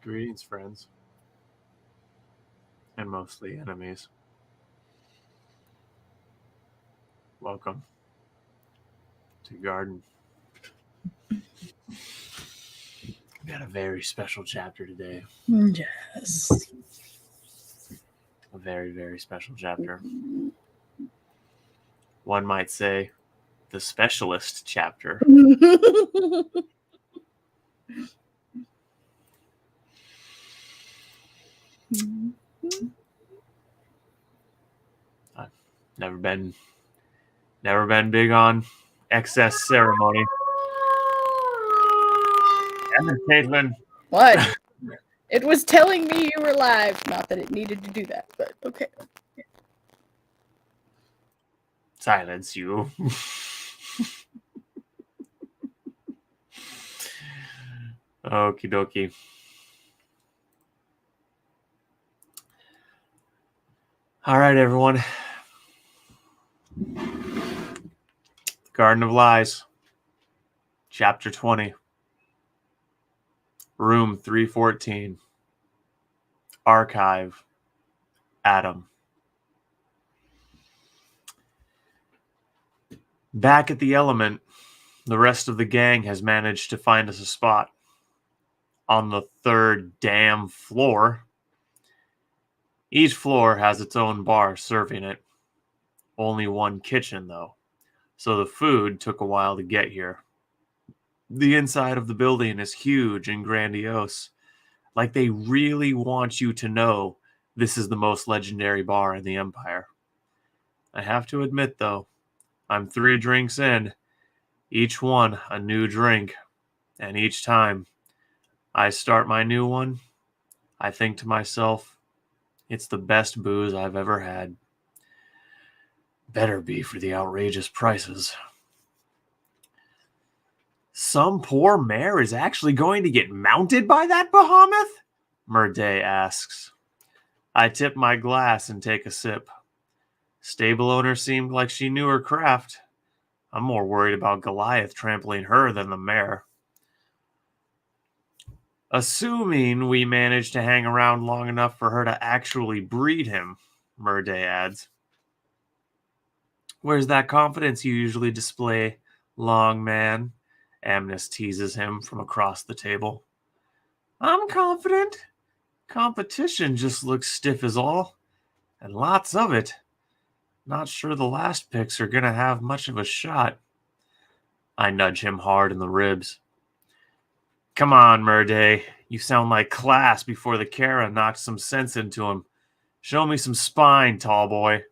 Greetings, friends, and mostly enemies. Welcome to Garden. We got a very special chapter today. Yes. A very, very special chapter. One might say the specialist chapter. I've never been big on excess ceremony. And Caitlin. What? It was telling me you were live. Not that it needed to do that, but okay. Silence you. Okie dokie. All right, everyone. Garden of Lies, Chapter 20, Room 314, Archive, Adam. Back at the Element, the rest of the gang has managed to find us a spot. On the third damn floor. Each floor has its own bar serving it. Only one kitchen, though, so the food took a while to get here. The inside of the building is huge and grandiose, like they really want you to know this is the most legendary bar in the Empire. I have to admit, though, I'm 3 drinks in, each one a new drink, and each time I start my new one, I think to myself, it's the best booze I've ever had. Better be for the outrageous prices. Some poor mare is actually going to get mounted by that behemoth? Murday asks. I tip my glass and take a sip. Stable owner seemed like she knew her craft. I'm more worried about Goliath trampling her than the mare. Assuming we manage to hang around long enough for her to actually breed him, Murday adds. Where's that confidence you usually display, long man? Amnes teases him from across the table. I'm confident. Competition just looks stiff as all. And lots of it. Not sure the last picks are going to have much of a shot. I nudge him hard in the ribs. Come on, Murday. You sound like class before the Kara knocked some sense into him. Show me some spine, tall boy.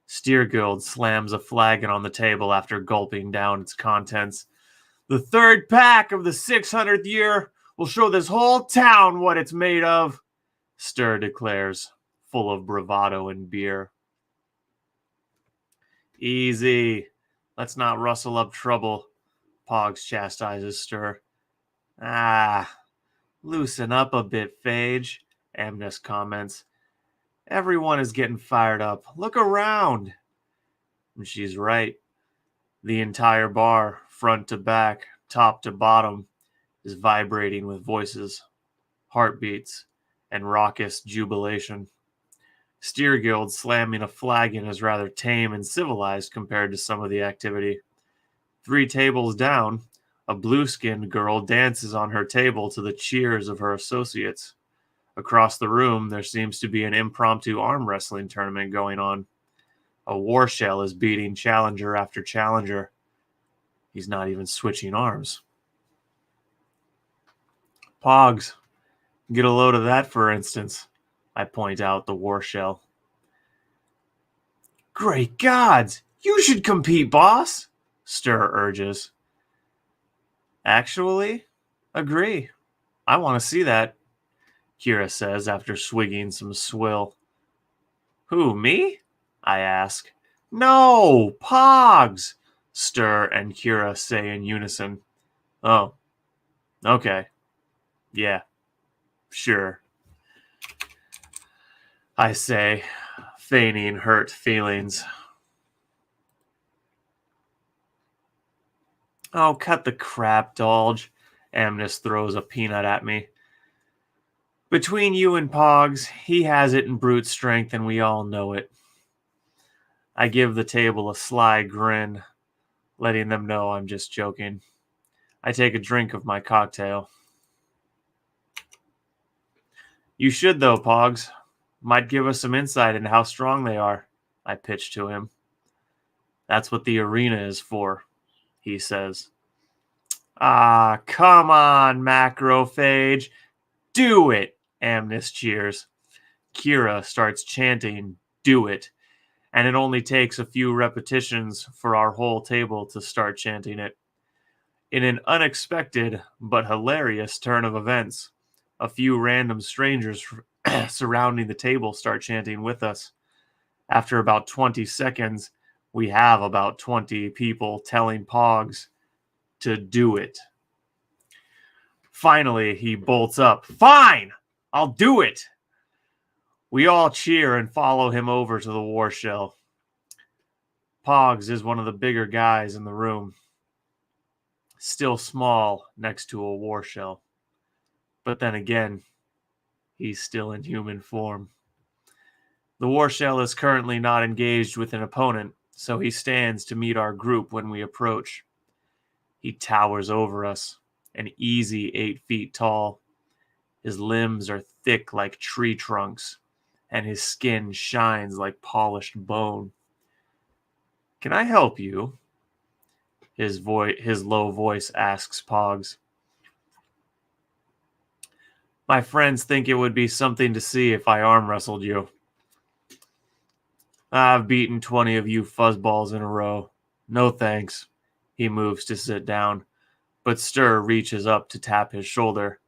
Steergold slams a flagon on the table after gulping down its contents. The third pack of the 600th year will show this whole town what it's made of, Stir declares, full of bravado and beer. Easy. Let's not rustle up trouble, Pogs chastises Stir. Loosen up a bit, Phage, Amnes comments. Everyone is getting fired up. Look around. And she's right. The entire bar, front to back, top to bottom, is vibrating with voices, heartbeats, and raucous jubilation. Steerguild slamming a flagon is rather tame and civilized compared to some of the activity. 3 tables down, a blue-skinned girl dances on her table to the cheers of her associates. Across the room, there seems to be an impromptu arm wrestling tournament going on. A war shell is beating challenger after challenger. He's not even switching arms. Pogs, get a load of that, for instance. I point out the war shell. Great gods! You should compete, boss! Stir urges. Actually, agree. I want to see that, Kira says after swigging some swill. Who, me? I ask. No, Pogs! Stir and Kira say in unison. Oh, okay. Yeah, sure. I say, feigning hurt feelings. Oh, cut the crap, Dolge. Amnes throws a peanut at me. Between you and Pogs, he has it in brute strength and we all know it. I give the table a sly grin, letting them know I'm just joking. I take a drink of my cocktail. You should, though, Pogs. Might give us some insight into how strong they are, I pitch to him. That's what the arena is for, he says. Ah, come on, macrophage. Do it, Amnes cheers. Kira starts chanting, do it, and it only takes a few repetitions for our whole table to start chanting it. In an unexpected but hilarious turn of events, a few random strangers surrounding the table start chanting with us. After about 20 seconds, we have about 20 people telling Pogs to do it. Finally, he bolts up. Fine! I'll do it! We all cheer and follow him over to the war shell. Pogs is one of the bigger guys in the room. Still small next to a war shell. But then again, he's still in human form. The war shell is currently not engaged with an opponent, so he stands to meet our group when we approach. He towers over us, an easy 8 feet tall. His limbs are thick like tree trunks, and his skin shines like polished bone. Can I help you? His low voice asks Pogs. My friends think it would be something to see if I arm wrestled you. I've beaten 20 of you fuzzballs in a row. No thanks. He moves to sit down, but Stir reaches up to tap his shoulder.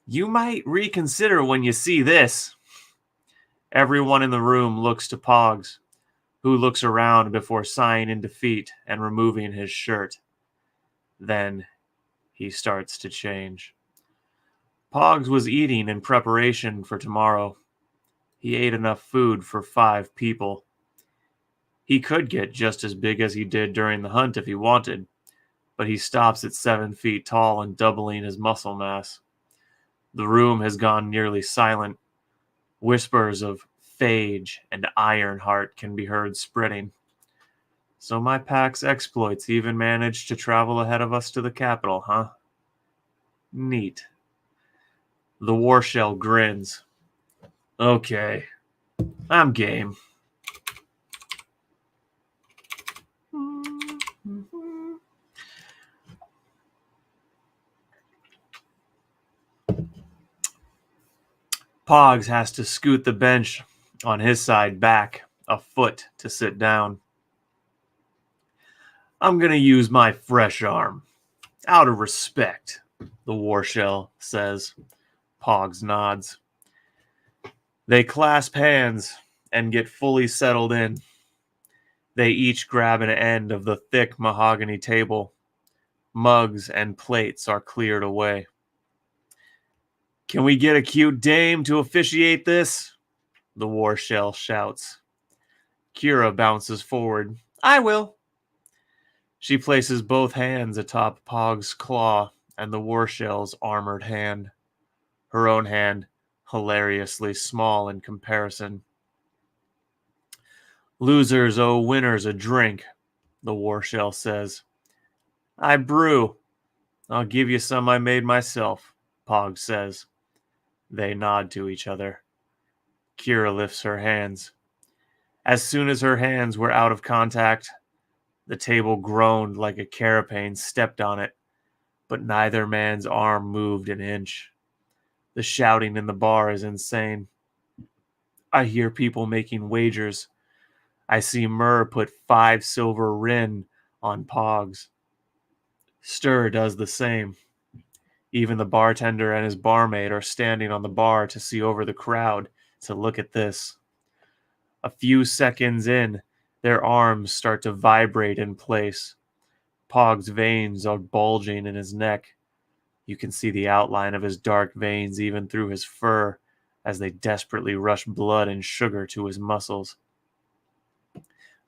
You might reconsider when you see this. Everyone in the room looks to Pogs, who looks around before sighing in defeat and removing his shirt. Then he starts to change. Pogs was eating in preparation for tomorrow. He ate enough food for 5 people. He could get just as big as he did during the hunt if he wanted, but he stops at 7 feet tall and doubling his muscle mass. The room has gone nearly silent. Whispers of Phage and Ironheart can be heard spreading. So my pack's exploits even managed to travel ahead of us to the capital, huh? Neat. The war shell grins. Okay, I'm game. Pogs has to scoot the bench on his side back a foot to sit down. I'm going to use my fresh arm. Out of respect, the war shell says. Pogs nods. They clasp hands and get fully settled in. They each grab an end of the thick mahogany table. Mugs and plates are cleared away. Can we get a cute dame to officiate this? The war shell shouts. Kira bounces forward. I will. She places both hands atop Pog's claw and the war shell's armored hand. Her own hand hilariously small in comparison. Losers owe winners a drink, the war shell says. I brew. I'll give you some I made myself, Pog says. They nod to each other. Kira lifts her hands. As soon as her hands were out of contact, The table groaned like a carapace stepped on it, but neither man's arm moved an inch. The shouting in the bar is insane. I hear people making wagers. I see Murr put 5 silver rin on Pogs. Stir does the same. Even the bartender and his barmaid are standing on the bar to see over the crowd to look at this. A few seconds in, their arms start to vibrate in place. Pog's veins are bulging in his neck. You can see the outline of his dark veins even through his fur as they desperately rush blood and sugar to his muscles.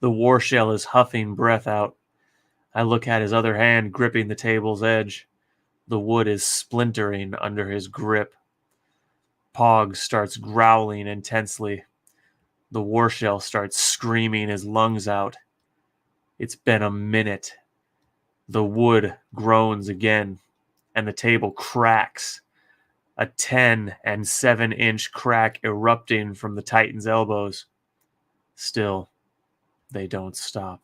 The war shell is huffing breath out. I look at his other hand gripping the table's edge. The wood is splintering under his grip. Pog starts growling intensely. The war shell starts screaming his lungs out. It's been a minute. The wood groans again, and the table cracks. A 10 and 7-inch crack erupting from the Titan's elbows. Still, they don't stop.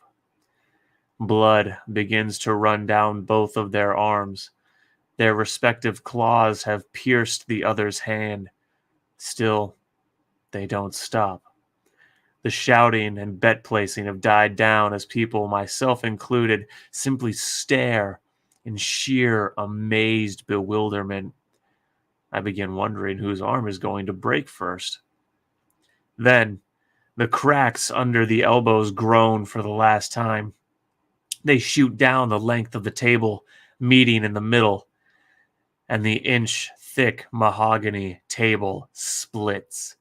Blood begins to run down both of their arms. Their respective claws have pierced the other's hand. Still, they don't stop. The shouting and bet placing have died down as people, myself included, simply stare in sheer amazed bewilderment. I begin wondering whose arm is going to break first. Then, the cracks under the elbows groan for the last time. They shoot down the length of the table, meeting in the middle, and the inch-thick mahogany table splits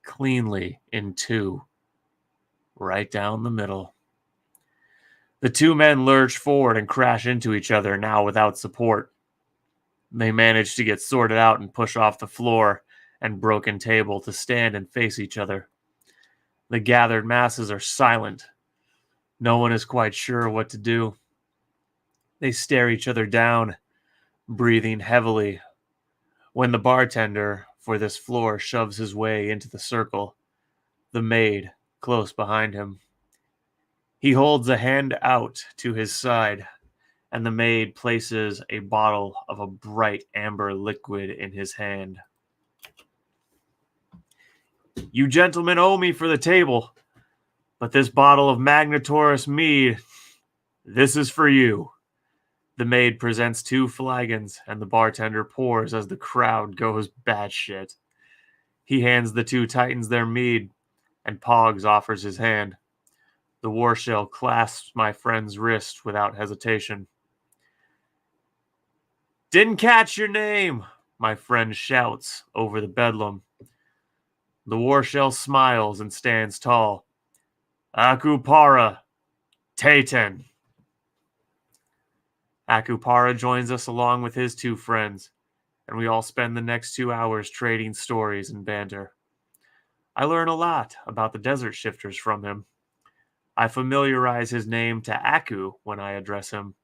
cleanly in two, right down the middle. The two men lurch forward and crash into each other, now without support. They manage to get sorted out and push off the floor and broken table to stand and face each other. The gathered masses are silent. No one is quite sure what to do. They stare each other down, breathing heavily. When the bartender for this floor shoves his way into the circle, the maid close behind him. He holds a hand out to his side, and the maid places a bottle of a bright amber liquid in his hand. You gentlemen owe me for the table, but this bottle of Magnatorus mead, this is for you. The maid presents 2 flagons, and the bartender pours as the crowd goes batshit. He hands the 2 titans their mead, and Pogs offers his hand. The war shell clasps my friend's wrist without hesitation. Didn't catch your name, my friend shouts over the bedlam. The war shell smiles and stands tall. Akupara, Titan. Akupara joins us along with his 2 friends, and we all spend the next 2 hours trading stories and banter. I learn a lot about the desert shifters from him. I familiarize his name to Aku when I address him.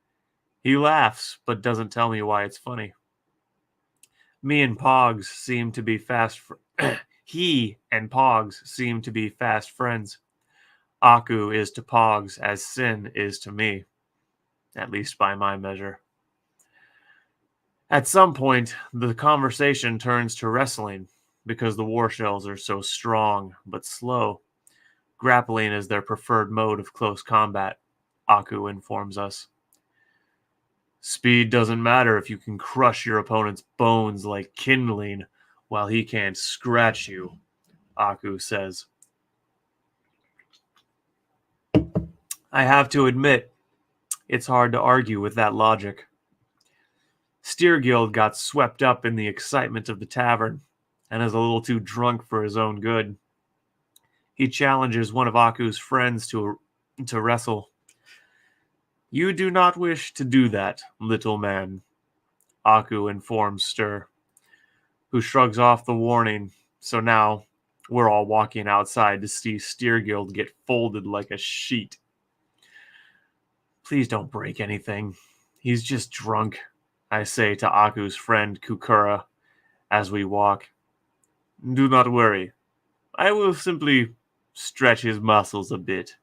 He laughs, but doesn't tell me why it's funny. Me and Pogs seem to be He and Pogs seem to be fast friends. Aku is to Pogs as Sin is to me, at least by my measure. At some point, the conversation turns to wrestling because the war shells are so strong but slow. Grappling is their preferred mode of close combat, Aku informs us. Speed doesn't matter if you can crush your opponent's bones like kindling while he can't scratch you, Aku says. I have to admit, it's hard to argue with that logic. Steergild got swept up in the excitement of the tavern and is a little too drunk for his own good. He challenges one of Aku's friends to wrestle. You do not wish to do that, little man, Aku informs Stir, who shrugs off the warning, so now we're all walking outside to see Steergild get folded like a sheet. Please don't break anything. He's just drunk, I say to Aku's friend Kukura as we walk. Do not worry. I will simply stretch his muscles a bit,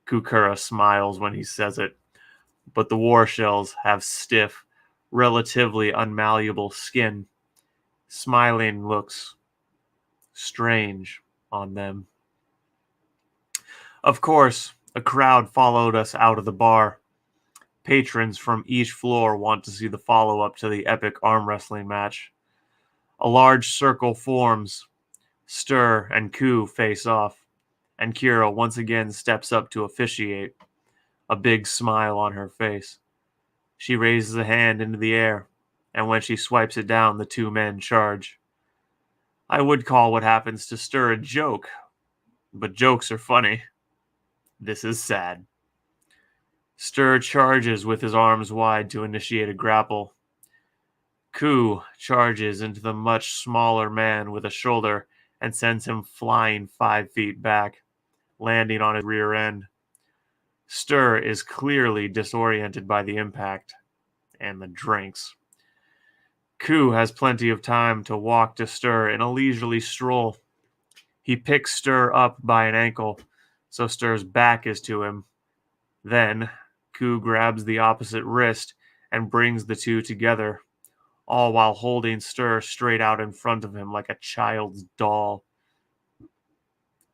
Kukura smiles when he says it, but the war shells have stiff, relatively unmalleable skin. Smiling looks strange on them. Of course, a crowd followed us out of the bar. Patrons from each floor want to see the follow-up to the epic arm wrestling match. A large circle forms. Stir and Ku face off, and Kira once again steps up to officiate, a big smile on her face. She raises a hand into the air, and when she swipes it down, the two men charge. I would call what happens to Stir a joke, but jokes are funny. This is sad. Stir charges with his arms wide to initiate a grapple. Ku charges into the much smaller man with a shoulder and sends him flying 5 feet back, landing on his rear end. Stir is clearly disoriented by the impact and the drinks. Ku has plenty of time to walk to Stir in a leisurely stroll. He picks Stir up by an ankle, so Stir's back is to him. Then, Ku grabs the opposite wrist and brings the two together, all while holding Stir straight out in front of him like a child's doll.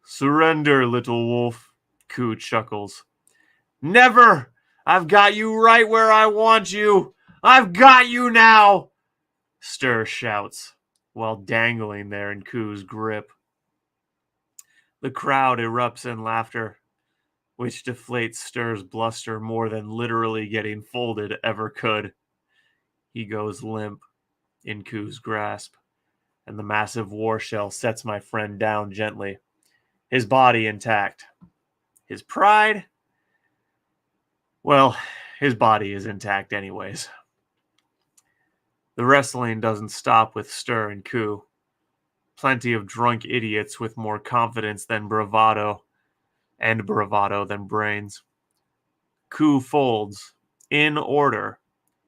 Surrender, little wolf, Ku chuckles. Never! I've got you right where I want you! I've got you now! Stir shouts, while dangling there in Ku's grip. The crowd erupts in laughter, which deflates Stir's bluster more than literally getting folded ever could. He goes limp in Ku's grasp, and the massive war shell sets my friend down gently, his body intact. His pride? Well, his body is intact anyways. The wrestling doesn't stop with Stir and Ku. Plenty of drunk idiots with more confidence than bravado, and bravado than brains. Ku folds, in order,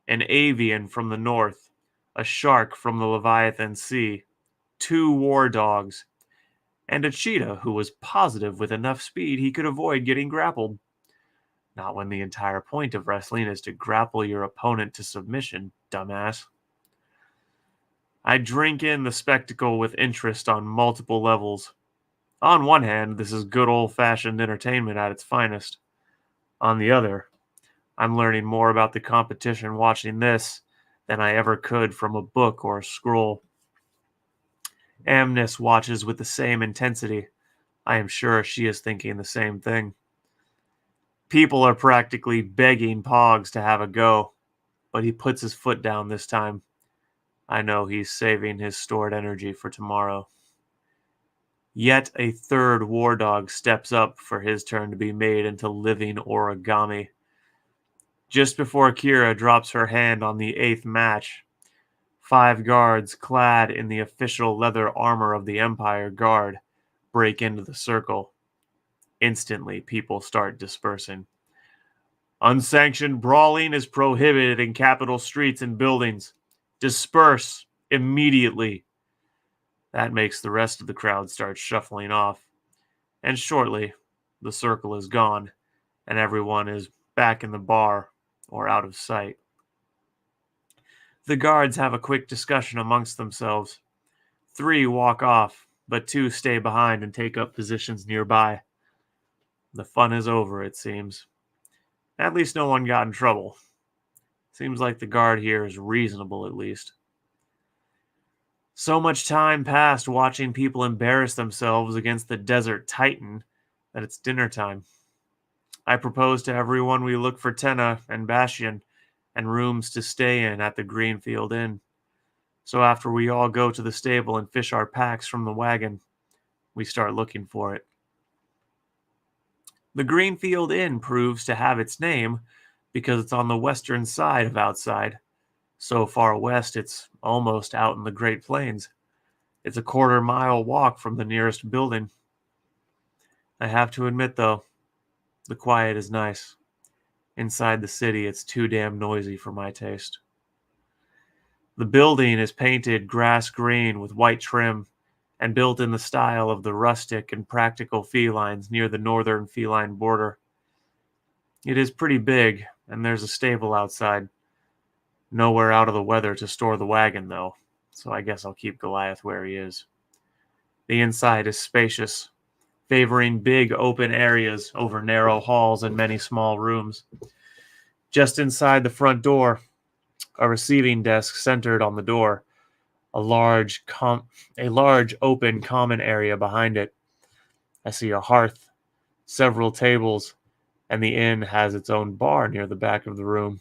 an avian from the north, a shark from the Leviathan Sea, 2 war dogs, and a cheetah who was positive with enough speed he could avoid getting grappled. Not when the entire point of wrestling is to grapple your opponent to submission, dumbass. I drink in the spectacle with interest on multiple levels. On one hand, this is good old-fashioned entertainment at its finest. On the other, I'm learning more about the competition watching this than I ever could from a book or a scroll. Amnis watches with the same intensity. I am sure she is thinking the same thing. People are practically begging Pogs to have a go, but he puts his foot down this time. I know he's saving his stored energy for tomorrow. Yet a third war dog steps up for his turn to be made into living origami. Just before Kira drops her hand on the 8th match, 5 guards clad in the official leather armor of the Empire Guard break into the circle. Instantly, people start dispersing. Unsanctioned brawling is prohibited in capital streets and buildings. Disperse immediately. That makes the rest of the crowd start shuffling off. And shortly, the circle is gone, and everyone is back in the bar or out of sight. The guards have a quick discussion amongst themselves. 3 walk off, but 2 stay behind and take up positions nearby. The fun is over, it seems. At least no one got in trouble. Seems like the guard here is reasonable, at least. So much time passed watching people embarrass themselves against the desert titan that it's dinner time. I propose to everyone we look for Tenna and Bastion and rooms to stay in at the Greenfield Inn. So after we all go to the stable and fish our packs from the wagon, we start looking for it. The Greenfield Inn proves to have its name because it's on the western side of outside. So far west, it's almost out in the Great Plains. It's a 1/4-mile walk from the nearest building. I have to admit, though, the quiet is nice. Inside the city, it's too damn noisy for my taste. The building is painted grass green with white trim and built in the style of the rustic and practical felines near the northern feline border. It is pretty big, and there's a stable outside. Nowhere out of the weather to store the wagon, though, so I guess I'll keep Goliath where he is. The inside is spacious, favoring big open areas over narrow halls and many small rooms. Just inside the front door, a receiving desk centered on the door, a large open common area behind it. I see a hearth, several tables, and the inn has its own bar near the back of the room.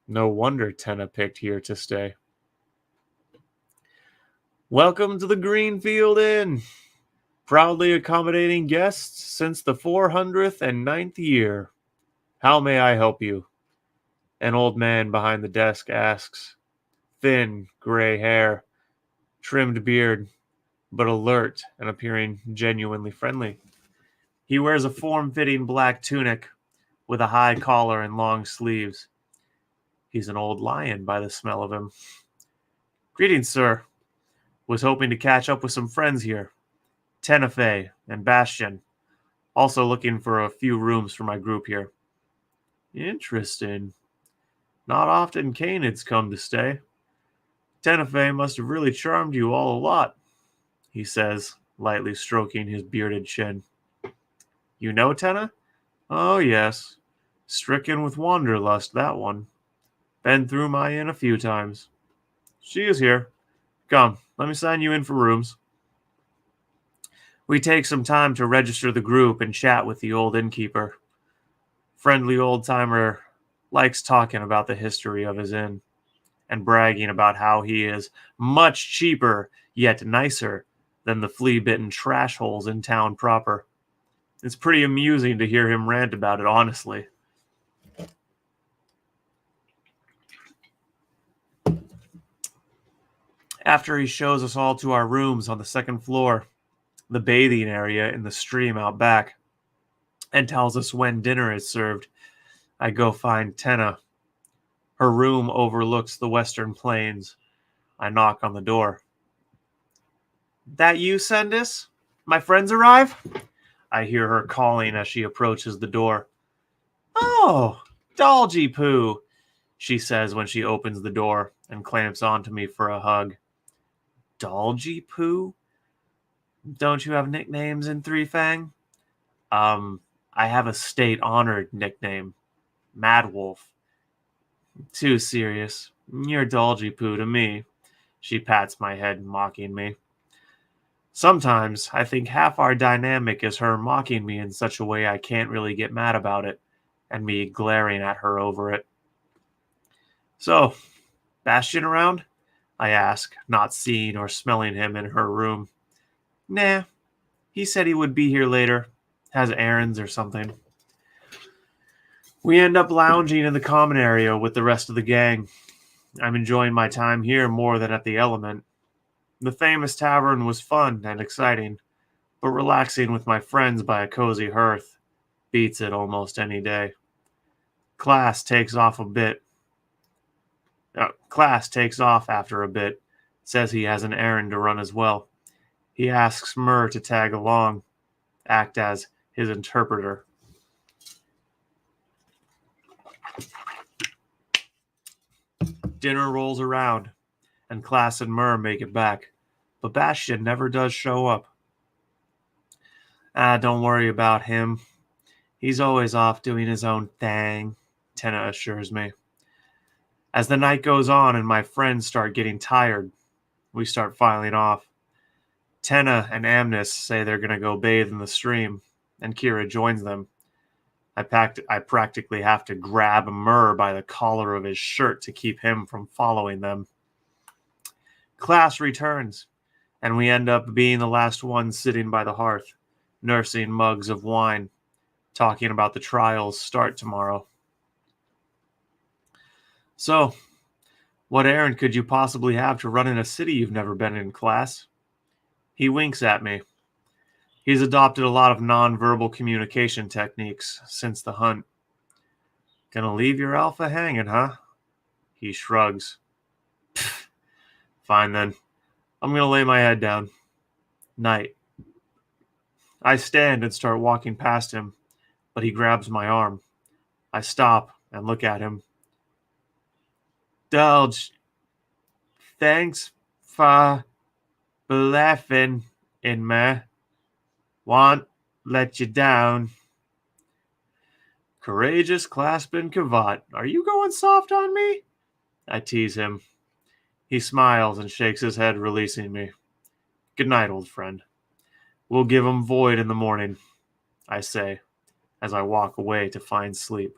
No wonder Tenna picked here to stay. Welcome to the Greenfield Inn, proudly accommodating guests since the 409th year. How may I help you? An old man behind the desk asks. Thin, gray hair, trimmed beard, but alert and appearing genuinely friendly. He wears a form-fitting black tunic with a high collar and long sleeves. He's an old lion by the smell of him. Greetings, sir. Was hoping to catch up with some friends here. Tenefe and Bastion. Also looking for a few rooms for my group here. Interesting. Not often Canids come to stay. Tenefe must have really charmed you all a lot, he says, lightly stroking his bearded chin. You know Tenna? Oh, yes. Stricken with wanderlust, that one. Been through my inn a few times. She is here. Come, let me sign you in for rooms. We take some time to register the group and chat with the old innkeeper. Friendly old-timer likes talking about the history of his inn and bragging about how he is much cheaper yet nicer than the flea-bitten trash holes in town proper. It's pretty amusing to hear him rant about it, honestly. After he shows us all to our rooms on the second floor, the bathing area in the stream out back, and tells us when dinner is served, I go find Tenna. Her room overlooks the western plains. I knock on the door. That you, Sendis? My friends arrive? I hear her calling as she approaches the door. Oh, Dalgy Poo, she says when she opens the door and clamps onto me for a hug. Dalgy Poo? Don't you have nicknames in Three Fang? I have a state-honored nickname. Mad Wolf. Too serious. You're Dalgy Poo to me. She pats my head, mocking me. Sometimes I think half our dynamic is her mocking me in such a way I can't really get mad about it, and me glaring at her over it. So, Bastion around? I ask, not seeing or smelling him in her room. Nah, he said he would be here later. Has errands or something. We end up lounging in the common area with the rest of the gang. I'm enjoying my time here more than at the Element. The famous tavern was fun and exciting, but relaxing with my friends by a cozy hearth beats it almost any day. Class takes off after a bit, says he has an errand to run as well. He asks Myrrh to tag along, act as his interpreter. Dinner rolls around, and Class and Myrrh make it back, but Bastion never does show up. Don't worry about him. He's always off doing his own thing, Tenna assures me. As the night goes on and my friends start getting tired, we start filing off. Tenna and Amnis say they're going to go bathe in the stream, and Kira joins them. I practically have to grab Myrrh by the collar of his shirt to keep him from following them. Class returns, and we end up being the last ones sitting by the hearth, nursing mugs of wine, talking about the trials start tomorrow. So, what errand could you possibly have to run in a city you've never been in, Class? He winks at me. He's adopted a lot of non-verbal communication techniques since the hunt. Gonna leave your alpha hanging, huh? He shrugs. Fine then. I'm gonna lay my head down. Night. I stand and start walking past him, but he grabs my arm. I stop and look at him. Dulge, thanks for believing in me. Won't let you down. Courageous clasping cavat. Are you going soft on me? I tease him. He smiles and shakes his head, releasing me. Good night, old friend. We'll give him void in the morning, I say, as I walk away to find sleep.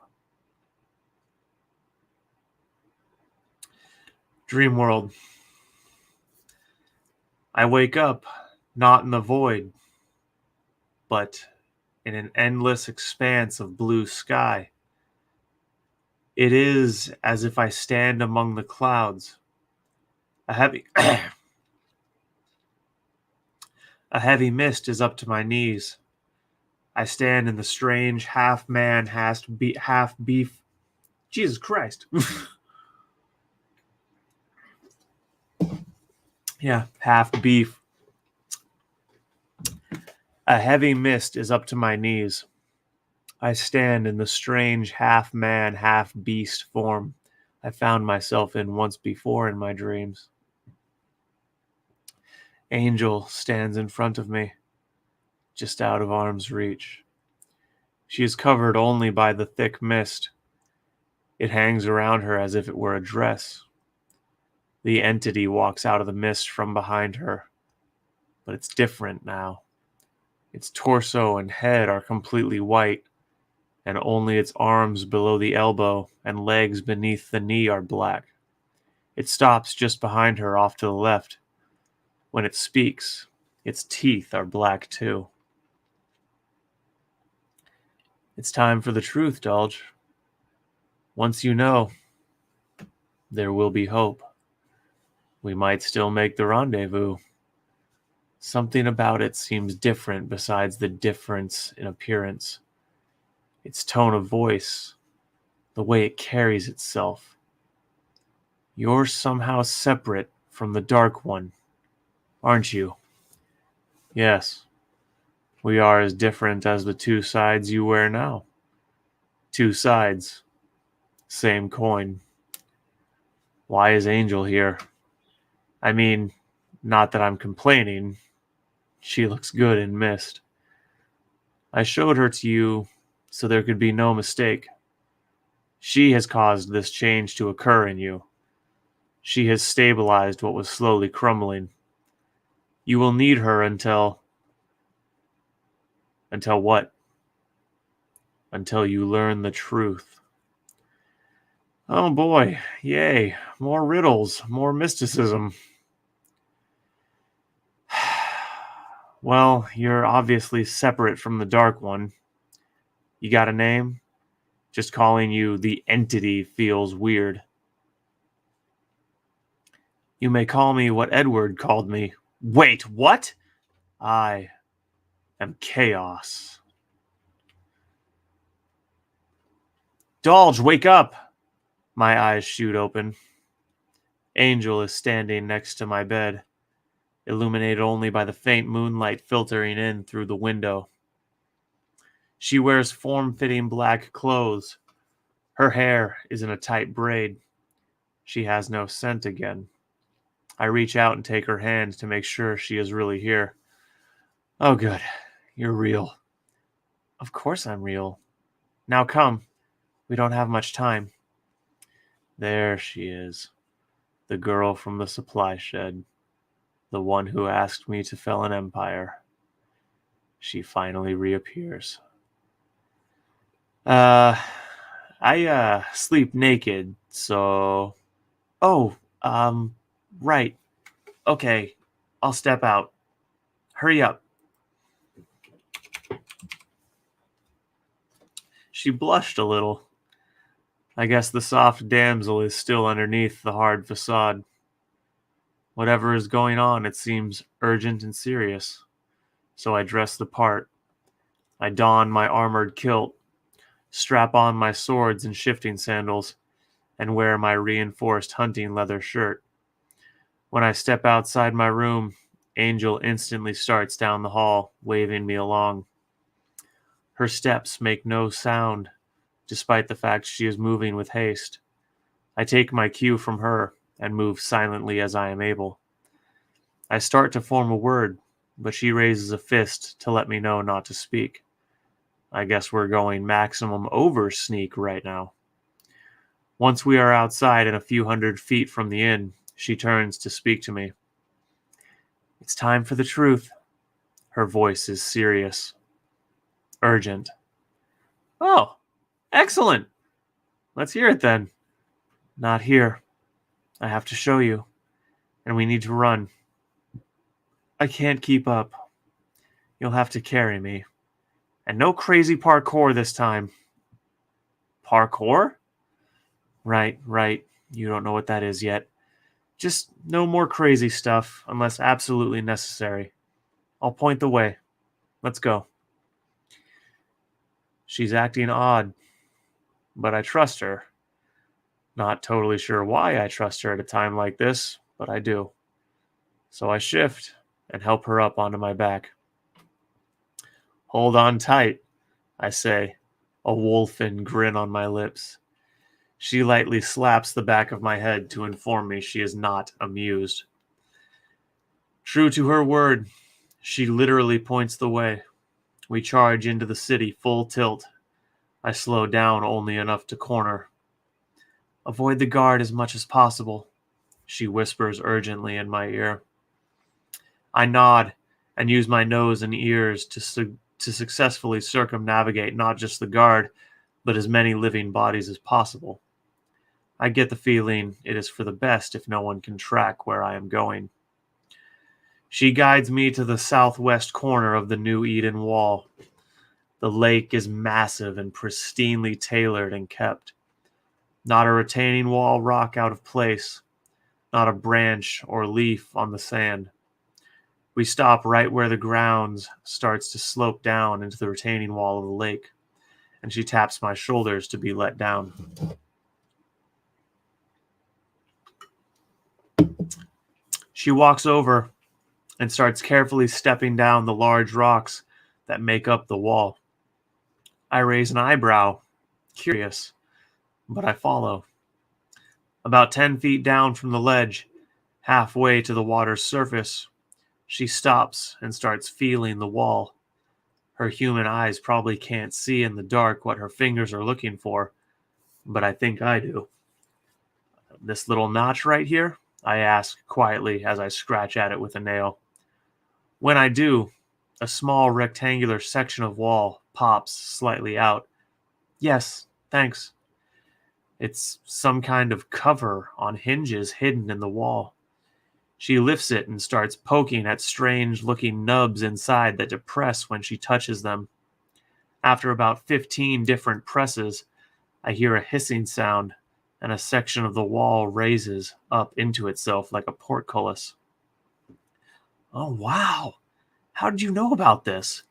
Dream world. I wake up, not in the void, but in an endless expanse of blue sky. It is as if I stand among the clouds. A heavy a heavy mist is up to my knees. I stand in the strange half man, half beef. Jesus Christ. Yeah, half beef. A heavy mist is up to my knees. I stand in the strange half man, half beast form I found myself in once before in my dreams. Angel stands in front of me, just out of arm's reach. She is covered only by the thick mist. It hangs around her as if it were a dress. The entity walks out of the mist from behind her, but it's different now. Its torso and head are completely white, and only its arms below the elbow and legs beneath the knee are black. It stops just behind her off to the left. When it speaks, its teeth are black too. It's time for the truth, Dulge. Once you know, there will be hope. We might still make the rendezvous. Something about it seems different besides the difference in appearance. Its tone of voice, the way it carries itself. You're somehow separate from the Dark One, aren't you? Yes, we are as different as the two sides you wear now. Two sides, same coin. Why is Angel here? I mean, not that I'm complaining. She looks good in mist. I showed her to you so there could be no mistake. She has caused this change to occur in you. She has stabilized what was slowly crumbling. You will need her until... Until what? Until you learn the truth. Oh boy, yay. More riddles, more mysticism. Well, you're obviously separate from the Dark One. You got a name? Just calling you the entity feels weird. You may call me what Edward called me. Wait, what? I am chaos. Dulge, wake up! My eyes shoot open. Angel is standing next to my bed, illuminated only by the faint moonlight filtering in through the window. She wears form-fitting black clothes. Her hair is in a tight braid. She has no scent again. I reach out and take her hand to make sure she is really here. Oh, good. You're real. Of course I'm real. Now come. We don't have much time. There she is. The girl from the supply shed. The one who asked me to fell an empire. She finally reappears. I sleep naked, so... Oh, right. Okay, I'll step out. Hurry up. She blushed a little. I guess the soft damsel is still underneath the hard facade. Whatever is going on, it seems urgent and serious. So I dress the part. I don my armored kilt, strap on my swords and shifting sandals, and wear my reinforced hunting leather shirt. When I step outside my room, Angel instantly starts down the hall, waving me along. Her steps make no sound, despite the fact she is moving with haste. I take my cue from her and move silently as I am able. I start to form a word, but she raises a fist to let me know not to speak. I guess we're going maximum over sneak right now. Once we are outside and a few hundred feet from the inn, she turns to speak to me. It's time for the truth. Her voice is serious. Urgent. Oh, excellent. Let's hear it then. Not here. I have to show you. And we need to run. I can't keep up. You'll have to carry me. And no crazy parkour this time. Parkour? Right. You don't know what that is yet. Just no more crazy stuff unless absolutely necessary. I'll point the way. Let's go. She's acting odd, but I trust her. Not totally sure why I trust her at a time like this, but I do. So I shift and help her up onto my back. Hold on tight, I say, a wolfin grin on my lips. She lightly slaps the back of my head to inform me she is not amused. True to her word, she literally points the way. We charge into the city full tilt. I slow down only enough to corner. Avoid the guard as much as possible, she whispers urgently in my ear. I nod and use my nose and ears to successfully circumnavigate not just the guard, but as many living bodies as possible. I get the feeling it is for the best if no one can track where I am going. She guides me to the southwest corner of the New Eden Wall. The lake is massive and pristinely tailored and kept. Not a retaining wall rock out of place, not a branch or leaf on the sand. We stop right where the grounds starts to slope down into the retaining wall of the lake, and she taps my shoulders to be let down. She walks over and starts carefully stepping down the large rocks that make up the wall. I raise an eyebrow, curious, but I follow. About 10 feet down from the ledge, halfway to the water's surface, she stops and starts feeling the wall. Her human eyes probably can't see in the dark what her fingers are looking for, but I think I do. This little notch right here? I ask quietly as I scratch at it with a nail. When I do, a small rectangular section of wall pops slightly out. Yes, thanks. It's some kind of cover on hinges hidden in the wall. She lifts it and starts poking at strange-looking nubs inside that depress when she touches them. After about 15 different presses, I hear a hissing sound, and a section of the wall raises up into itself like a portcullis. Oh, wow! How did you know about this?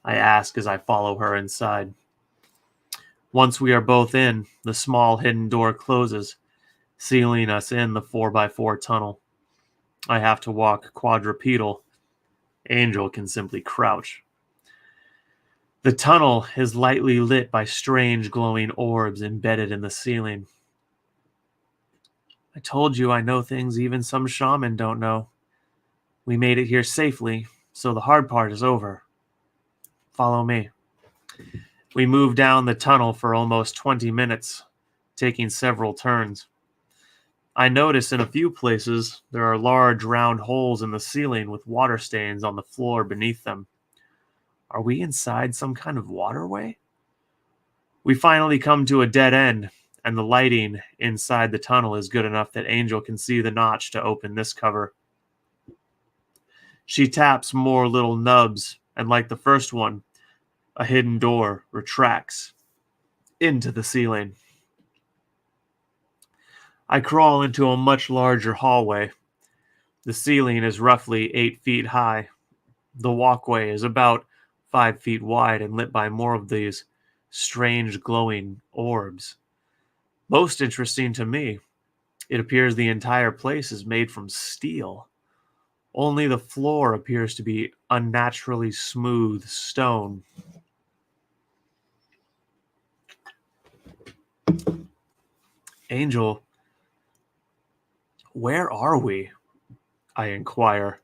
I ask as I follow her inside. Once we are both in, the small hidden door closes, sealing us in the 4x4 tunnel. I have to walk quadrupedal. Angel can simply crouch. The tunnel is lightly lit by strange glowing orbs embedded in the ceiling. I told you I know things even some shaman don't know. We made it here safely, so the hard part is over. Follow me. We move down the tunnel for almost 20 minutes, taking several turns. I notice in a few places there are large round holes in the ceiling with water stains on the floor beneath them. Are we inside some kind of waterway? We finally come to a dead end, and the lighting inside the tunnel is good enough that Angel can see the notch to open this cover. She taps more little nubs, and like the first one, a hidden door retracts into the ceiling. I crawl into a much larger hallway. The ceiling is roughly 8 feet high. The walkway is about 5 feet wide and lit by more of these strange glowing orbs. Most interesting to me, it appears the entire place is made from steel. Only the floor appears to be unnaturally smooth stone. Angel, where are we? I inquire,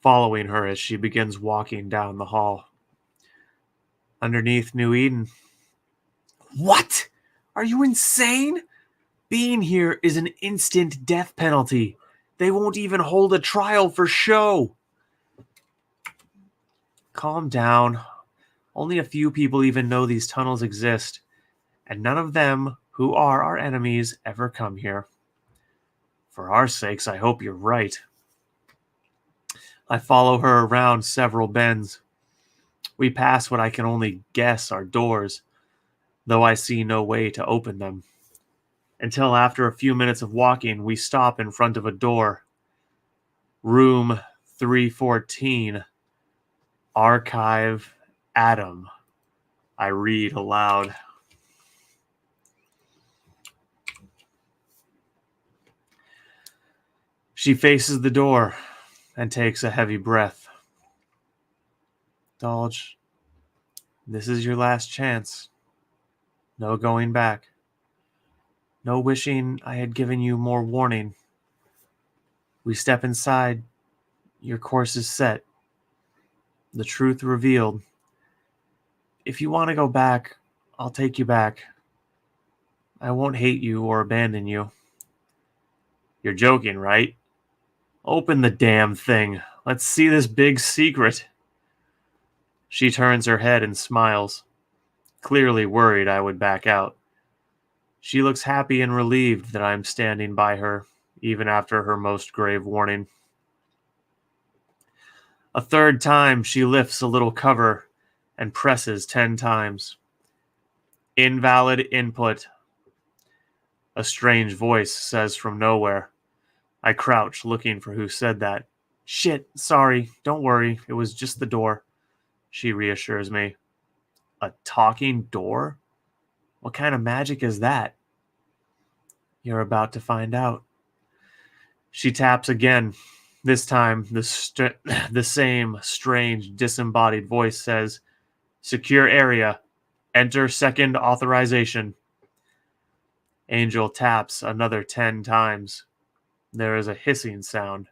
following her as she begins walking down the hall. Underneath New Eden. What? Are you insane? Being here is an instant death penalty. They won't even hold a trial for show. Calm down. Only a few people even know these tunnels exist, and none of them, who are our enemies, ever come here. For our sakes, I hope you're right. I follow her around several bends. We pass what I can only guess are doors, though I see no way to open them. Until after a few minutes of walking, we stop in front of a door. Room 314. Archive Adam. I read aloud. She faces the door and takes a heavy breath. Dolge, this is your last chance. No going back. No wishing I had given you more warning. We step inside. Your course is set. The truth revealed. If you want to go back, I'll take you back. I won't hate you or abandon you. You're joking, right? Open the damn thing. Let's see this big secret. She turns her head and smiles, clearly worried I would back out. She looks happy and relieved that I'm standing by her, even after her most grave warning. A third time, she lifts a little cover and presses 10 times. Invalid input. A strange voice says from nowhere. I crouch, looking for who said that. Shit, sorry, don't worry, it was just the door. She reassures me. A talking door? What kind of magic is that? You're about to find out. She taps again. This time, the same strange, disembodied voice says, Secure area. Enter second authorization. Angel taps another 10 times. There is a hissing sound,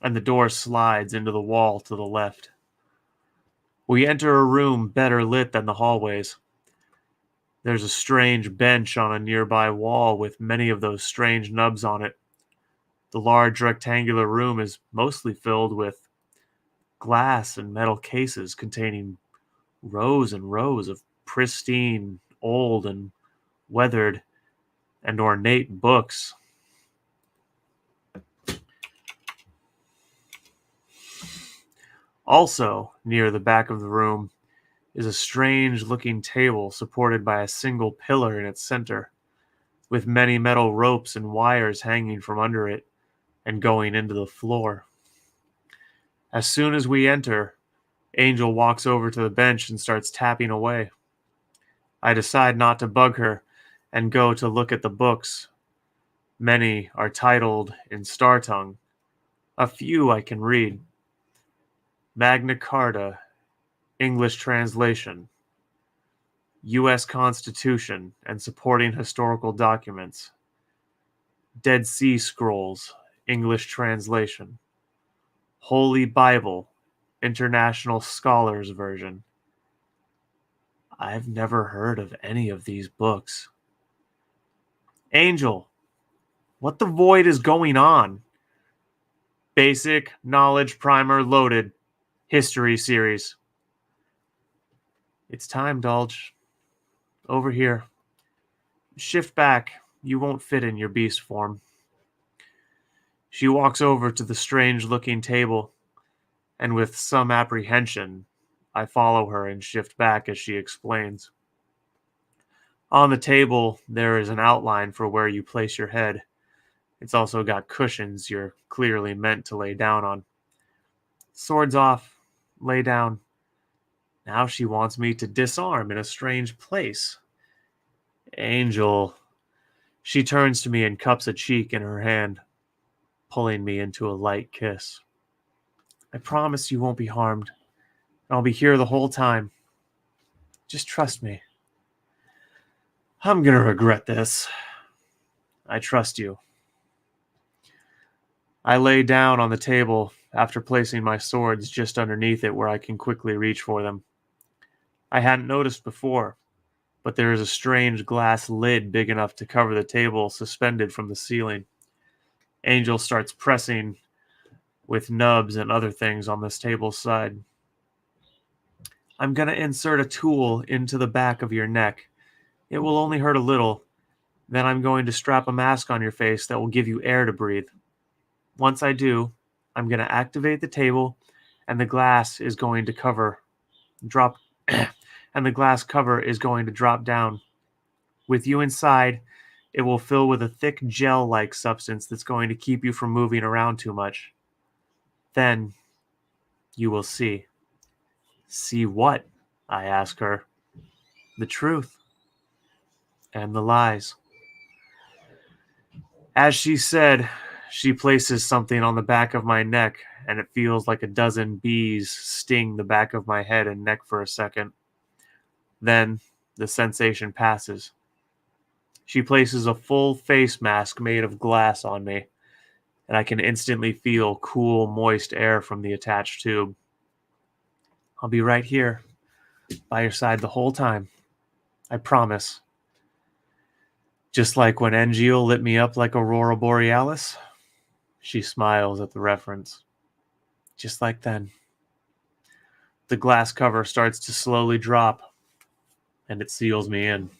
and the door slides into the wall to the left. We enter a room better lit than the hallways. There's a strange bench on a nearby wall with many of those strange nubs on it. The large rectangular room is mostly filled with glass and metal cases containing rows and rows of pristine, old, and weathered and ornate books. Also, near the back of the room is a strange-looking table supported by a single pillar in its center, with many metal ropes and wires hanging from under it and going into the floor. As soon as we enter, Angel walks over to the bench and starts tapping away. I decide not to bug her and go to look at the books. Many are titled in Star Tongue. A few I can read. Magna Carta, English translation. U.S. Constitution and supporting historical documents. Dead Sea Scrolls, English translation. Holy Bible, International Scholars Version. I've never heard of any of these books. Angel, what the void is going on? Basic Knowledge Primer loaded. History series. It's time, Dolge. Over here. Shift back. You won't fit in your beast form. She walks over to the strange-looking table, and with some apprehension, I follow her and shift back as she explains. On the table, there is an outline for where you place your head. It's also got cushions you're clearly meant to lay down on. Swords off. Lay down. Now she wants me to disarm in a strange place. Angel. She turns to me and cups a cheek in her hand, pulling me into a light kiss. I promise you won't be harmed. I'll be here the whole time. Just trust me. I'm gonna regret this. I trust you. I lay down on the table after placing my swords just underneath it where I can quickly reach for them. I hadn't noticed before, but there is a strange glass lid big enough to cover the table suspended from the ceiling. Angel starts pressing with nubs and other things on this table's side. I'm going to insert a tool into the back of your neck. It will only hurt a little. Then I'm going to strap a mask on your face that will give you air to breathe. Once I do, I'm going to activate the table, and the glass is going to drop, and the glass cover is going to drop down. With you inside, it will fill with a thick gel-like substance that's going to keep you from moving around too much. Then you will see. See what? I ask her. The truth. And the lies. As she said, she places something on the back of my neck, and it feels like a dozen bees sting the back of my head and neck for a second. Then the sensation passes. She places a full face mask made of glass on me, and I can instantly feel cool, moist air from the attached tube. I'll be right here, by your side the whole time. I promise. Just like when Engiel lit me up like Aurora Borealis. She smiles at the reference. Just like then. The glass cover starts to slowly drop, and it seals me in.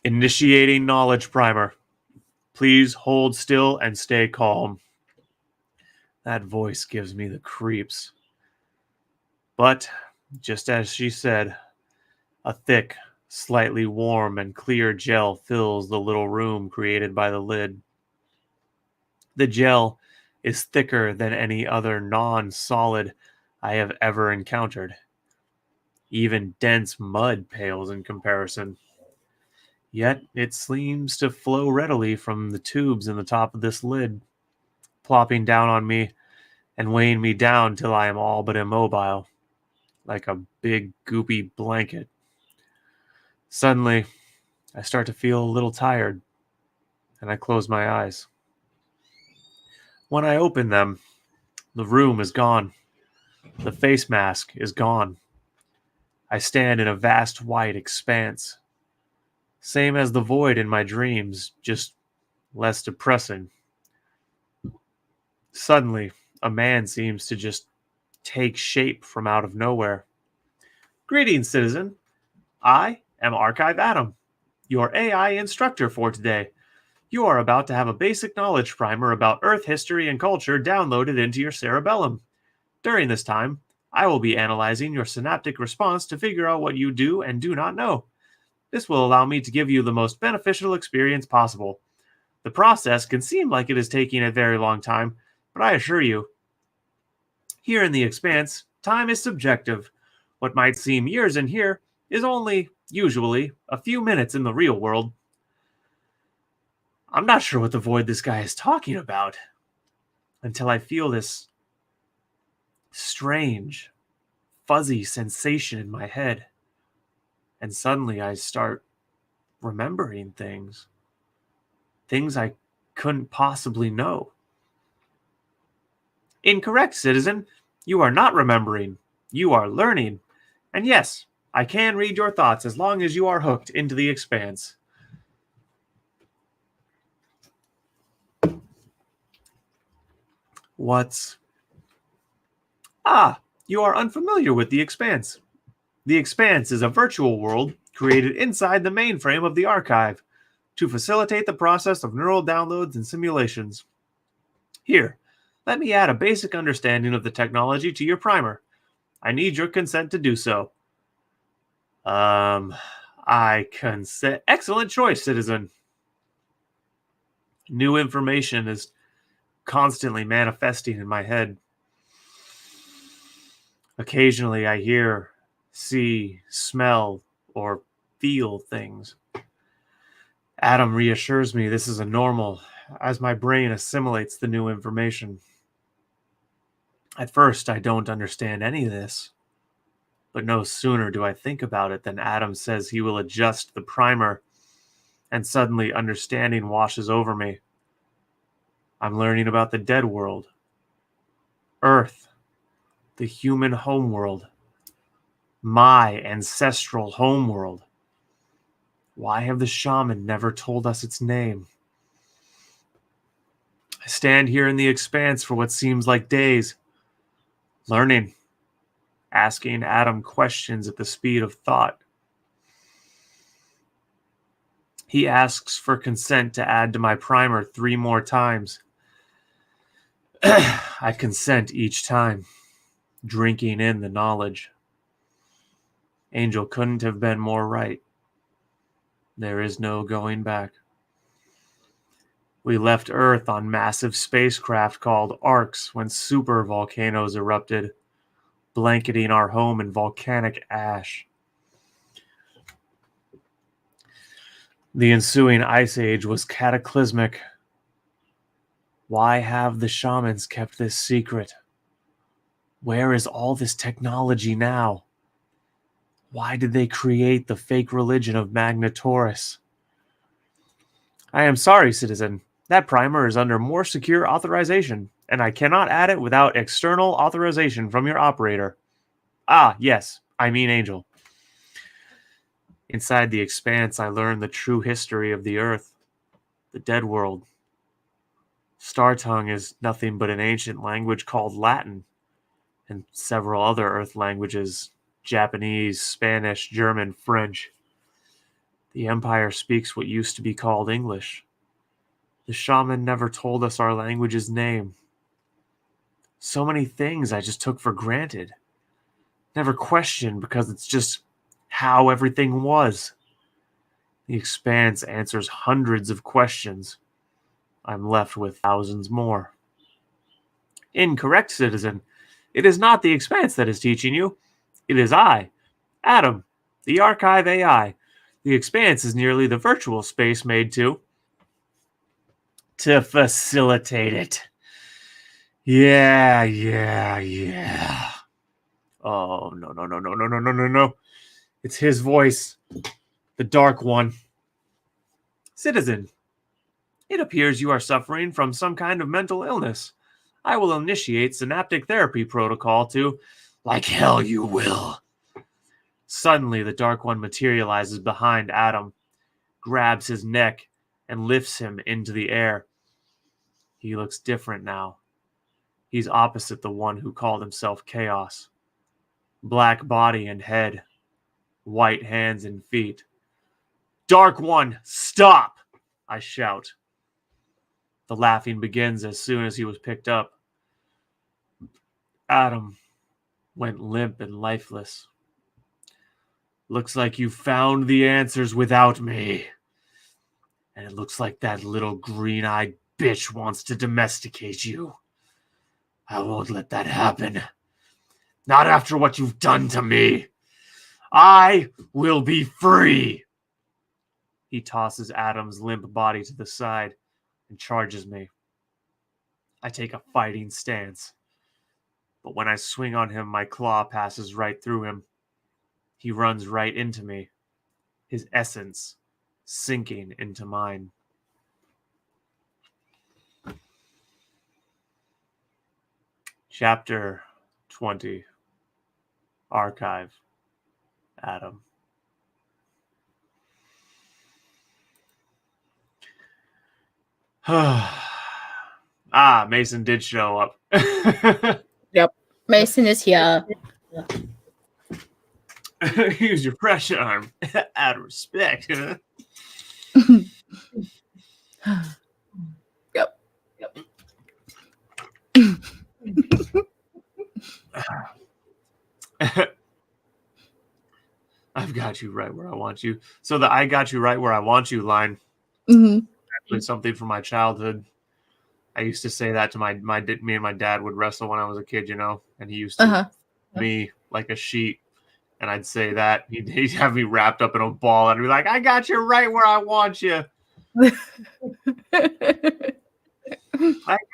Initiating knowledge primer. Please hold still and stay calm. That voice gives me the creeps. But, just as she said, a thick, slightly warm and clear gel fills the little room created by the lid. The gel is thicker than any other non-solid I have ever encountered. Even dense mud pales in comparison. Yet it seems to flow readily from the tubes in the top of this lid, plopping down on me and weighing me down till I am all but immobile, like a big goopy blanket. Suddenly, I start to feel a little tired, and I close my eyes. When I open them, the room is gone. The face mask is gone. I stand in a vast white expanse. Same as the void in my dreams, just less depressing. Suddenly, a man seems to just take shape from out of nowhere. Greetings, citizen. I am Archive Adam, your AI instructor for today. You are about to have a basic knowledge primer about Earth history and culture downloaded into your cerebellum. During this time, I will be analyzing your synaptic response to figure out what you do and do not know. This will allow me to give you the most beneficial experience possible. The process can seem like it is taking a very long time, but I assure you, here in the Expanse, time is subjective. What might seem years in here is only, usually, a few minutes in the real world. I'm not sure what the void this guy is talking about, until I feel this strange, fuzzy sensation in my head. And suddenly I start remembering things. Things I couldn't possibly know. Incorrect, citizen. You are not remembering. You are learning. And yes, I can read your thoughts as long as you are hooked into the Expanse. What's... Ah, you are unfamiliar with the Expanse. The Expanse is a virtual world created inside the mainframe of the archive to facilitate the process of neural downloads and simulations. Here, let me add a basic understanding of the technology to your primer. I need your consent to do so. I consent. Excellent choice, citizen. New information is constantly manifesting in my head. Occasionally I hear, see, smell, or feel things. Adam reassures me this is a normal as my brain assimilates the new information. At first, I don't understand any of this, But no sooner do I think about it than Adam says he will adjust the primer, and suddenly understanding washes over me. I'm learning about the dead world, Earth, the human homeworld, my ancestral homeworld. Why have the shaman never told us its name? I stand here in the expanse for what seems like days, learning, asking Adam questions at the speed of thought. He asks for consent to add to my primer 3 more times. I consent each time, drinking in the knowledge. Angel couldn't have been more right. There is no going back. We left Earth on massive spacecraft called arcs when super volcanoes erupted, blanketing our home in volcanic ash. The ensuing ice age was cataclysmic. Why have the shamans kept this secret? Where is all this technology now? Why did they create the fake religion of Magnetoris? I am sorry, citizen. That primer is under more secure authorization, and I cannot add it without external authorization from your operator. Ah, yes, I mean Angel. Inside the expanse, I learned the true history of the Earth, the dead world. Star Tongue is nothing but an ancient language called Latin, and several other Earth languages, Japanese, Spanish, German, French. The Empire speaks what used to be called English. The shaman never told us our language's name. So many things I just took for granted. Never questioned because it's just how everything was. The expanse answers hundreds of questions. I'm left with thousands more. Incorrect, citizen. It is not the expanse that is teaching you. It is I, Adam, the archive AI. The expanse is merely the virtual space made to facilitate it. Yeah. Oh, no. It's his voice, the Dark One. Citizen, it appears you are suffering from some kind of mental illness. I will initiate synaptic therapy protocol to... Like hell you will. Suddenly, the Dark One materializes behind Adam, grabs his neck, and lifts him into the air. He looks different now. He's opposite the one who called himself Chaos. Black body and head, white hands and feet. Dark One, stop! I shout. The laughing begins as soon as he was picked up. Adam went limp and lifeless. Looks like you found the answers without me. And it looks like that little green-eyed bitch wants to domesticate you. I won't let that happen. Not after what you've done to me. I will be free. He tosses Adam's limp body to the side and charges me. I take a fighting stance. But when I swing on him, my claw passes right through him. He runs right into me, his essence sinking into mine. Chapter 20. Archive. Adam. Mason did show up. Yep. Mason is here. Use your fresh arm. Out of respect. Yep. I've got you right where I want you. So the I got you right where I want you line. Mm-hmm. Actually something from my childhood. I used to say that to me and my dad would wrestle when I was a kid, and he used to me like a sheet. And I'd say that. He'd have me wrapped up in a ball. And I'd be like, I got you right where I want you. I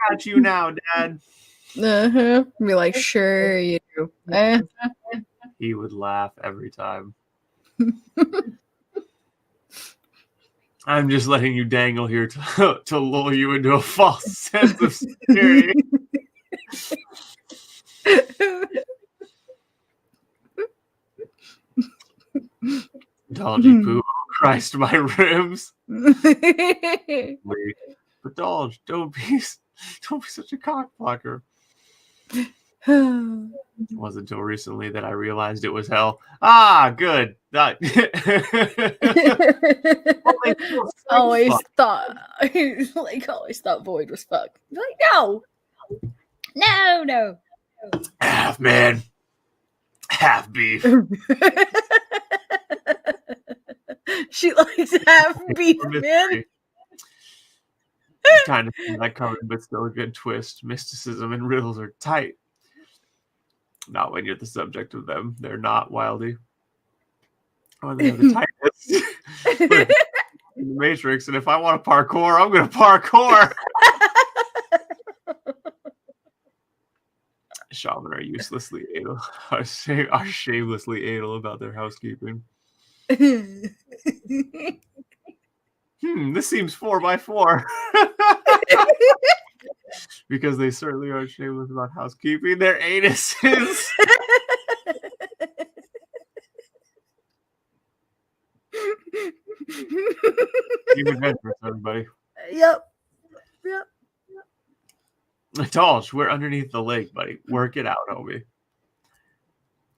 got you now, Dad. Be like, sure you do. He would laugh every time. I'm just letting you dangle here to lull you into a false sense of security. Dodgy poo, Christ, my ribs. Wait, but Dodge, don't be such a cockblocker. It wasn't until recently that I realized it was hell. Ah, good. always thought Void was fucked. Like, no. Half man, half beef. She likes half beef, man. Kind of that covered, but still a good twist. Mysticism and riddles are tight. Not when you're the subject of them. They're not, Wildy. Oh, they have the tightness. In the Matrix, and if I want to parkour, I'm going to parkour. Shaman are uselessly anal. Are shamelessly anal about their housekeeping. This seems 4x4. Because they certainly are shameless about housekeeping their anuses. Keep adventurous, everybody. Yep. Dolch, we're underneath the lake, buddy. Work it out, homie.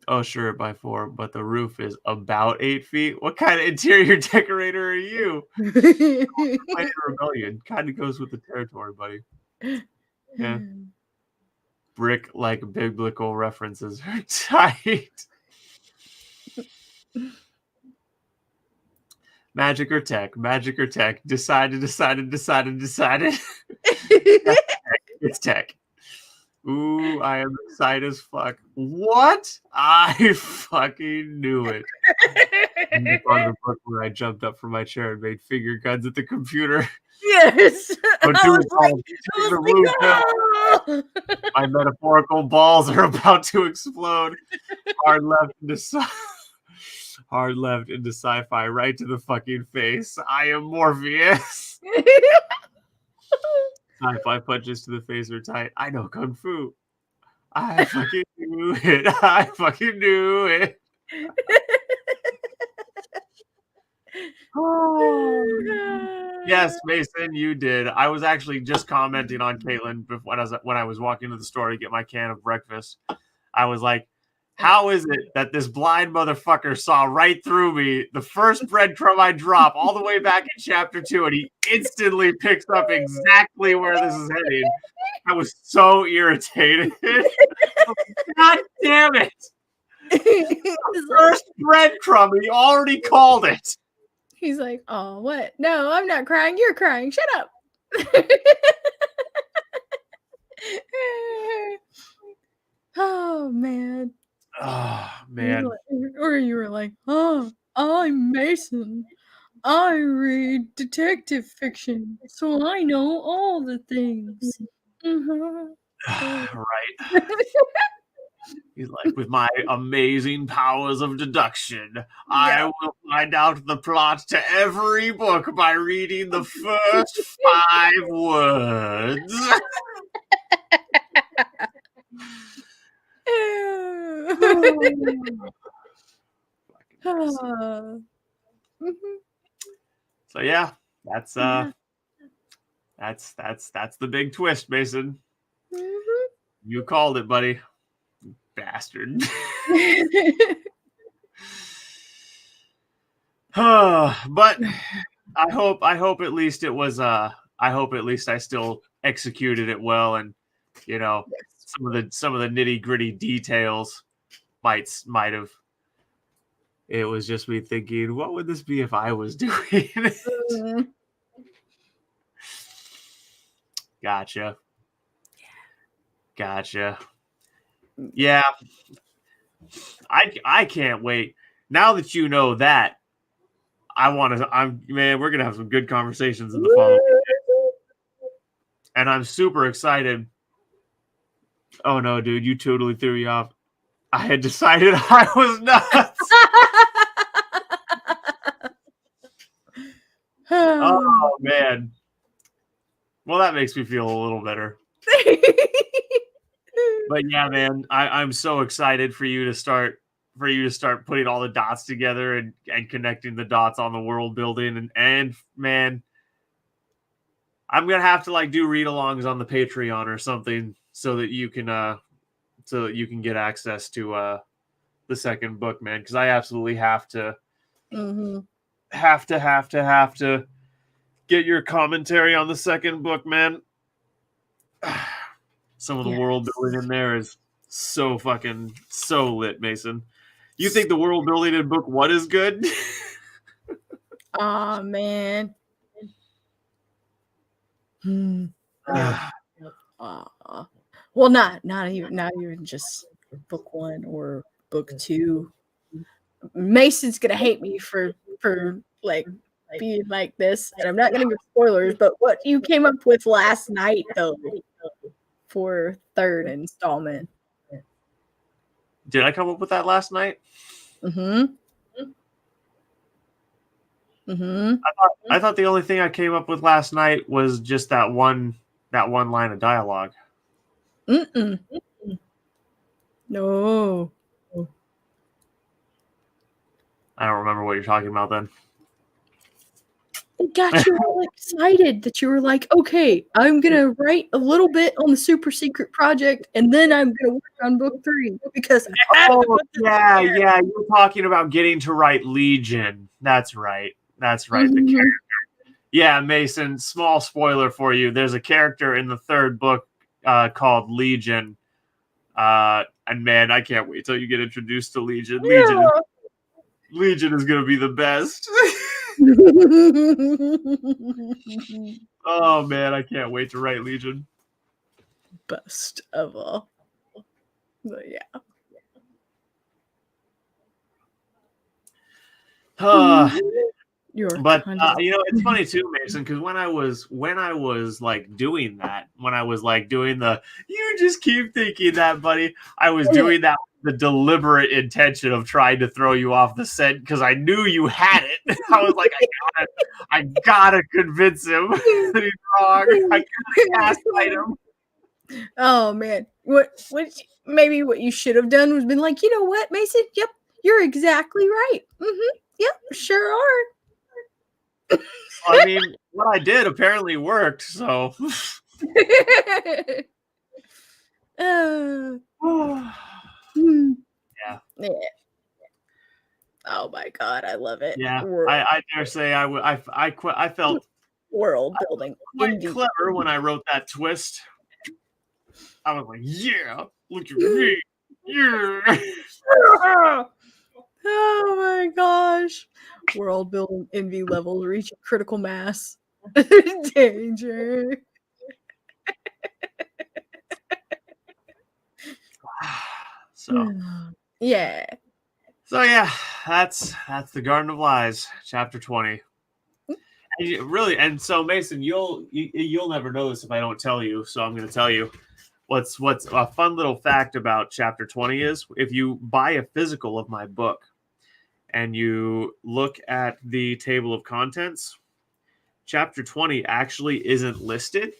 Oh, sure, by 4, but the roof is about 8 feet. What kind of interior decorator are you? Planet Rebellion kind of goes with the territory, buddy. Yeah. Brick like biblical references are tight. Magic or tech? Decided. It's tech. Ooh, I am excited as fuck. What? I fucking knew it. The part of the book where I jumped up from my chair and made finger guns at the computer. Yes. My metaphorical balls are about to explode. Hard left into sci-fi, right to the fucking face. I am Morpheus. Sci-fi punches to the face are tight. I know kung fu. I fucking knew it. Oh. Yes, Mason, you did. I was actually just commenting on Caitlin when I was walking to the store to get my can of breakfast. I was like, how is it that this blind motherfucker saw right through me, the first breadcrumb I drop, all the way back in chapter 2, and he instantly picks up exactly where this is heading? I was so irritated. God damn it! The first breadcrumb, he already called it. He's like, oh, what? No, I'm not crying. You're crying. Shut up. Oh, man. Oh, man. Or you were like, oh, I'm Mason. I read detective fiction, so I know all the things. Right. He's like, with my amazing powers of deduction, I will find out the plot to every book by reading the first 5 words. So yeah, that's the big twist, Mason. You called it, buddy. Bastard. But I hope at least it was I hope at least I still executed it well, and you know, some of the nitty-gritty details might have. It was just me thinking, what would this be if I was doing it? Gotcha. Yeah. I can't wait. Now that you know that, we're gonna have some good conversations in the following days. And I'm super excited. Oh no, dude, you totally threw me off. I had decided I was nuts. Oh man. Well, that makes me feel a little better. But yeah, man, I'm so excited for you to start putting all the dots together and connecting the dots on the world building and man, I'm gonna have to like do read-alongs on the Patreon or something so that you can get access to the second book, man, because I absolutely have to have to get your commentary on the second book, man. Some of the world building in there is so lit, Mason. You think the world building in book 1 is good? Oh man. Well, not even just book 1 or book 2. Mason's gonna hate me for like being like this, and I'm not gonna give spoilers, but what you came up with last night though for third installment. Did I come up with that last night? I thought the only thing I came up with last night was just that one line of dialogue. No. I don't remember what you're talking about then. It got you all excited that you were like, okay, I'm gonna write a little bit on the super secret project, and then I'm gonna work on book 3 because yeah, you're talking about getting to write Legion. That's right. The character. Yeah, Mason. Small spoiler for you. There's a character in the third book called Legion, and man, I can't wait till you get introduced to Legion. Legion is gonna be the best. Oh man, I can't wait to write Legion. Best of all. But yeah. But it's funny too, Mason, because when I was like doing that, when I was like doing the you just keep thinking that, buddy, I was doing that with the deliberate intention of trying to throw you off the scent because I knew you had it. I was like, I gotta convince him that he's wrong. I gotta gaslight him. Oh man. What you should have done was been like, you know what, Mason? Yep, you're exactly right. Yep, sure are. I mean, what I did apparently worked, so. Yeah. Oh my god, I love it. Yeah, I dare say I felt world building quite clever when I wrote that twist. I was like, yeah, look at me, yeah. Oh my gosh. World building envy levels reach critical mass. Danger. So yeah. So yeah, that's the Garden of Lies, chapter 20. And so Mason, you'll never know this if I don't tell you, so I'm going to tell you. What's a fun little fact about chapter 20 is if you buy a physical of my book and you look at the table of contents, chapter 20 actually isn't listed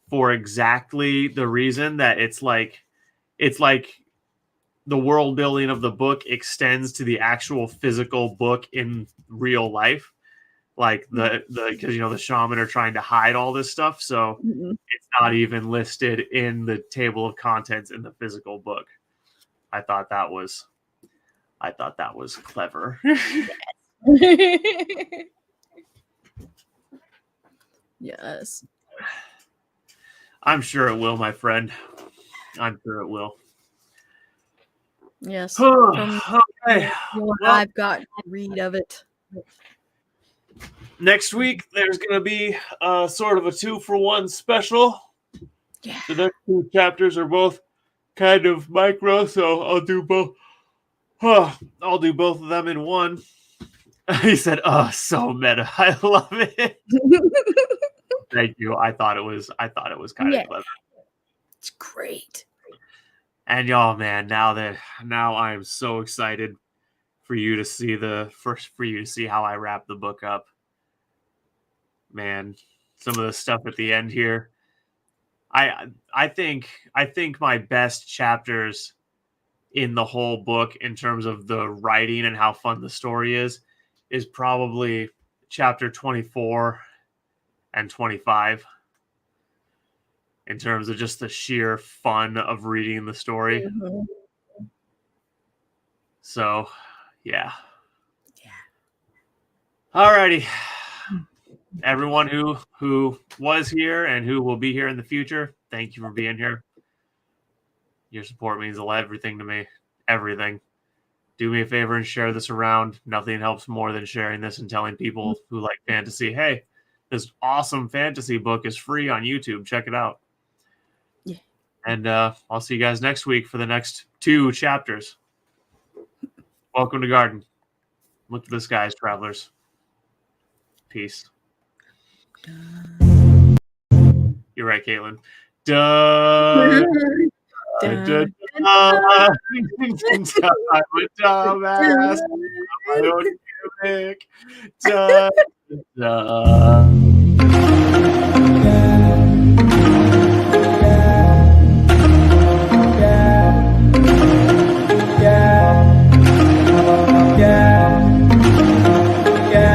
for exactly the reason that it's like the world building of the book extends to the actual physical book in real life. Like because the shaman are trying to hide all this stuff, so it's not even listed in the table of contents in the physical book. I thought that was clever. Yes. I'm sure it will, my friend. I'm sure it will. Yes. Okay. I've got to read of it. Next week, there's going to be sort of a 2-for-1 special. Yeah. The next 2 chapters are both kind of micro, so I'll do both. I'll do both of them in one. He said, "Oh, so meta. I love it." Thank you. I thought it was kind of clever. It's great. And y'all, man, now I am so excited for you to see how I wrap the book up. Man, some of the stuff at the end here. I think my best chapters in the whole book in terms of the writing and how fun the story is probably chapter 24 and 25 in terms of just the sheer fun of reading the story. Mhm. So, yeah. Yeah. Alrighty. Everyone who was here and who will be here in the future, thank you for being here. Your support means everything to me. Everything. Do me a favor and share this around. Nothing helps more than sharing this and telling people who like fantasy, hey, this awesome fantasy book is free on YouTube. Check it out. Yeah. And I'll see you guys next week for the next 2 chapters. Welcome to Garden. Look to the skies, travelers. Peace. You're right, Caitlin. Duh. Dun, Dumbass. My own gimmick. Duh.